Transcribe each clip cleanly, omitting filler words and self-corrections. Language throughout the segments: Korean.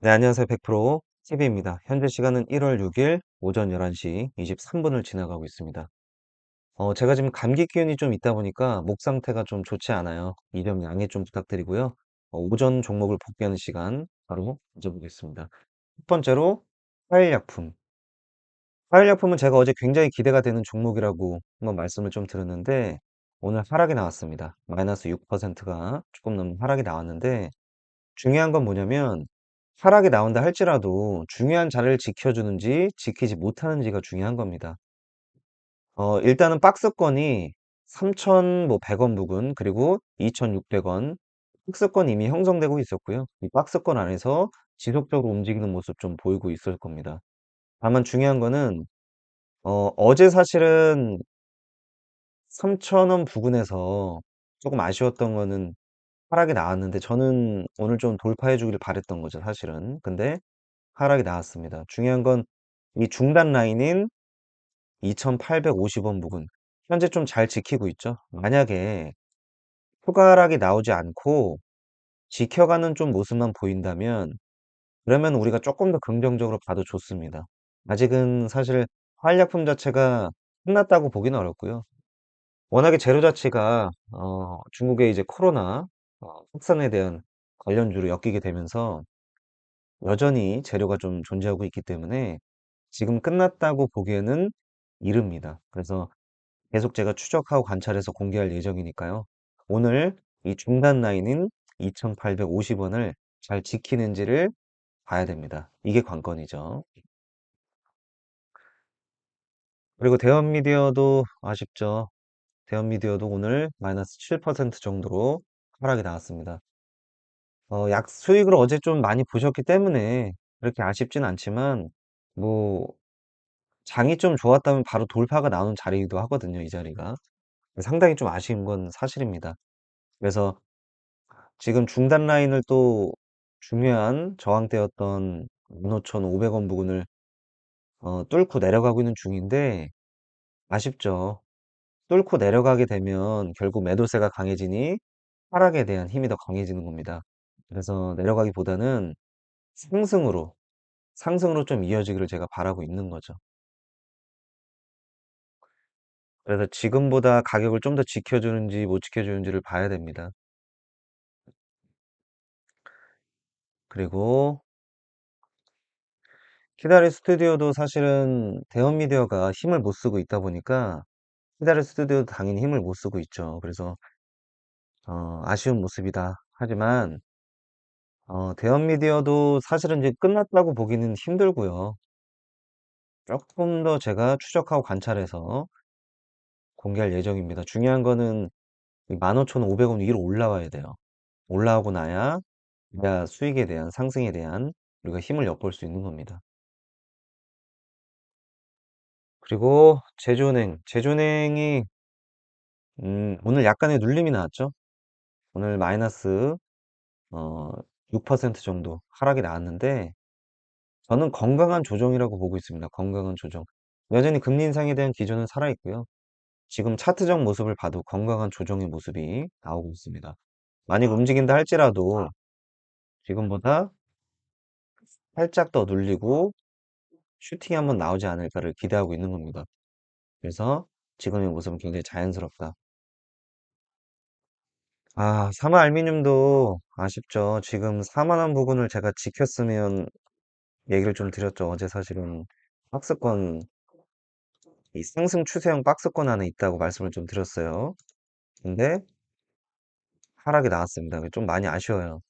네, 안녕하세요. 100% TV입니다. 현재 시간은 1월 6일 오전 11시 23분을 지나가고 있습니다. 제가 지금 감기 기운이 좀 있다 보니까 목 상태가 좀 좋지 않아요. 이 점 양해 좀 부탁드리고요. 오전 종목을 복귀하는 시간 바로 가져보겠습니다. 첫 번째로 화일약품. 화일약품은 제가 어제 굉장히 기대가 되는 종목이라고 한번 말씀을 좀 드렸는데 오늘 하락이 나왔습니다. 마이너스 6%가 조금 넘는 하락이 나왔는데 중요한 건 뭐냐면 하락이 나온다 할지라도 중요한 자리를 지켜주는지 지키지 못하는지가 중요한 겁니다. 일단은 박스권이 3,100원 부근 그리고 2,600원 박스권 이미 형성되고 있었고요. 이 박스권 안에서 지속적으로 움직이는 모습 좀 보이고 있을 겁니다. 다만 중요한 거는 어제 사실은 3,000원 부근에서 조금 아쉬웠던 거는 하락이 나왔는데 저는 오늘 좀 돌파해 주기를 바랬던 거죠, 사실은. 근데 하락이 나왔습니다. 중요한 건 이 중단 라인인 2,850원 부근. 현재 좀 잘 지키고 있죠. 만약에 추가 하락이 나오지 않고 지켜가는 좀 모습만 보인다면 그러면 우리가 조금 더 긍정적으로 봐도 좋습니다. 아직은 사실 활약품 자체가 끝났다고 보기는 어렵고요. 워낙에 재료 자체가 중국의 이제 코로나 확산에 대한 관련주로 엮이게 되면서 여전히 재료가 좀 존재하고 있기 때문에 지금 끝났다고 보기에는 이릅니다. 그래서 계속 제가 추적하고 관찰해서 공개할 예정이니까요. 오늘 이 중단 라인인 2,850원을 잘 지키는지를 봐야 됩니다. 이게 관건이죠. 그리고 대형미디어도 아쉽죠. 대형미디어도 오늘 마이너스 7% 정도로 하락이 나왔습니다. 약 수익을 어제 좀 많이 보셨기 때문에 그렇게 아쉽진 않지만 뭐 장이 좀 좋았다면 바로 돌파가 나오는 자리이기도 하거든요, 이 자리가. 상당히 좀 아쉬운 건 사실입니다. 그래서 지금 중단 라인을 또 중요한 저항대였던 15,500원 부근을 뚫고 내려가고 있는 중인데 아쉽죠. 뚫고 내려가게 되면 결국 매도세가 강해지니 하락에 대한 힘이 더 강해지는 겁니다. 그래서 내려가기보다는 상승으로, 상승으로 좀 이어지기를 제가 바라고 있는 거죠. 그래서 지금보다 가격을 좀 더 지켜주는지 못 지켜주는지를 봐야 됩니다. 그리고 키다리 스튜디오도 사실은 대원 미디어가 힘을 못 쓰고 있다 보니까 키다리 스튜디오도 당연히 힘을 못 쓰고 있죠. 그래서 아쉬운 모습이다. 하지만 대원 미디어도 사실은 이제 끝났다고 보기는 힘들고요. 조금 더 제가 추적하고 관찰해서 공개할 예정입니다. 중요한 거는 15,500원 위로 올라와야 돼요. 올라오고 나야 수익에 대한 상승에 대한 우리가 힘을 엿볼 수 있는 겁니다. 그리고 제주은행이 오늘 약간의 눌림이 나왔죠. 오늘 마이너스 어, 6% 정도 하락이 나왔는데 저는 건강한 조정이라고 보고 있습니다. 건강한 조정. 여전히 금리 인상에 대한 기조는 살아있고요. 지금 차트적 모습을 봐도 건강한 조정의 모습이 나오고 있습니다. 만약 움직인다 할지라도 지금보다 살짝 더 눌리고 슈팅이 한번 나오지 않을까를 기대하고 있는 겁니다. 그래서 지금의 모습은 굉장히 자연스럽다. 사마알루미늄도 아쉽죠. 지금 4만 원 부분을 제가 지켰으면 얘기를 좀 드렸죠. 어제 사실은 박스권, 이 상승 추세형 박스권 안에 있다고 말씀을 좀 드렸어요. 근데 하락이 나왔습니다. 좀 많이 아쉬워요.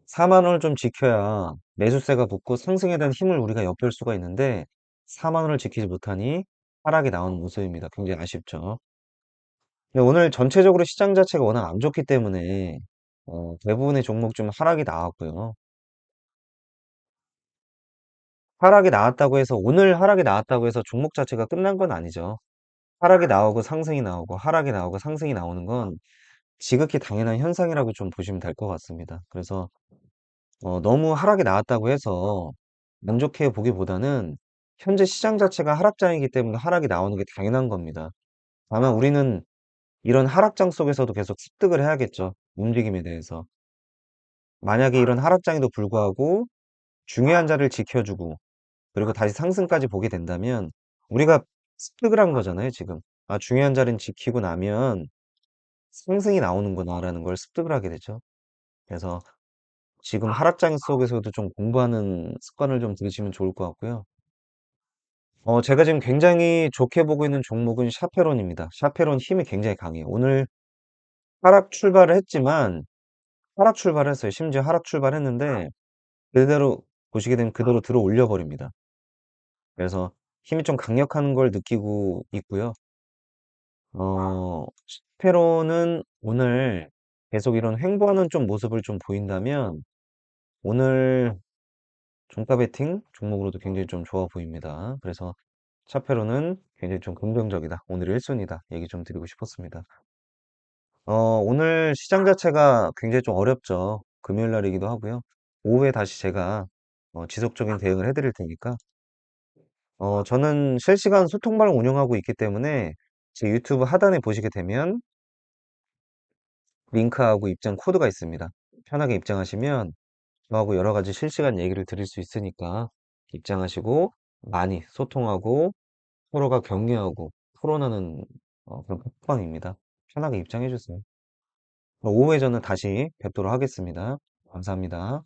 4만 원을 좀 지켜야 매수세가 붙고 상승에 대한 힘을 우리가 엿볼 수가 있는데 4만 원을 지키지 못하니 하락이 나오는 모습입니다. 굉장히 아쉽죠. 근데 오늘 전체적으로 시장 자체가 워낙 안 좋기 때문에 대부분의 종목 좀 하락이 나왔고요. 오늘 하락이 나왔다고 해서 종목 자체가 끝난 건 아니죠. 하락이 나오고 상승이 나오고 하락이 나오고 상승이 나오는 건 지극히 당연한 현상이라고 좀 보시면 될 것 같습니다. 그래서 너무 하락이 나왔다고 해서 안 좋게 보기보다는 현재 시장 자체가 하락장이기 때문에 하락이 나오는 게 당연한 겁니다. 다만 우리는 이런 하락장 속에서도 계속 습득을 해야겠죠. 움직임에 대해서. 만약에 이런 하락장에도 불구하고 중요한 자리를 지켜주고 그리고 다시 상승까지 보게 된다면 우리가 습득을 한 거잖아요, 지금. 아, 중요한 자리는 지키고 나면 상승이 나오는구나라는 걸 습득을 하게 되죠. 그래서 지금 하락장 속에서도 좀 공부하는 습관을 좀 들이시면 좋을 것 같고요. 제가 지금 굉장히 좋게 보고 있는 종목은 샤페론입니다. 샤페론 힘이 굉장히 강해요. 오늘 하락 출발을 했지만 하락 출발을 했어요. 심지어 하락 출발했는데 그대로 보시게 되면 그대로 들어 올려 버립니다. 그래서 힘이 좀 강력한 걸 느끼고 있고요. 샤페론은 오늘 계속 이런 횡보하는 좀 모습을 좀 보인다면 오늘 종가 베팅 종목으로도 굉장히 좀 좋아 보입니다. 그래서 샤페론은 굉장히 좀 긍정적이다. 오늘 1순위다. 얘기 좀 드리고 싶었습니다. 오늘 시장 자체가 굉장히 좀 어렵죠. 금요일 날이기도 하고요. 오후에 다시 제가 지속적인 대응을 해드릴 테니까 저는 실시간 소통방을 운영하고 있기 때문에 제 유튜브 하단에 보시게 되면 링크하고 입장 코드가 있습니다. 편하게 입장하시면 저하고 여러 가지 실시간 얘기를 드릴 수 있으니까 입장하시고 많이 소통하고 서로가 격려하고 토론하는 그런 팟빵입니다. 편하게 입장해 주세요. 오후에 저는 다시 뵙도록 하겠습니다. 감사합니다.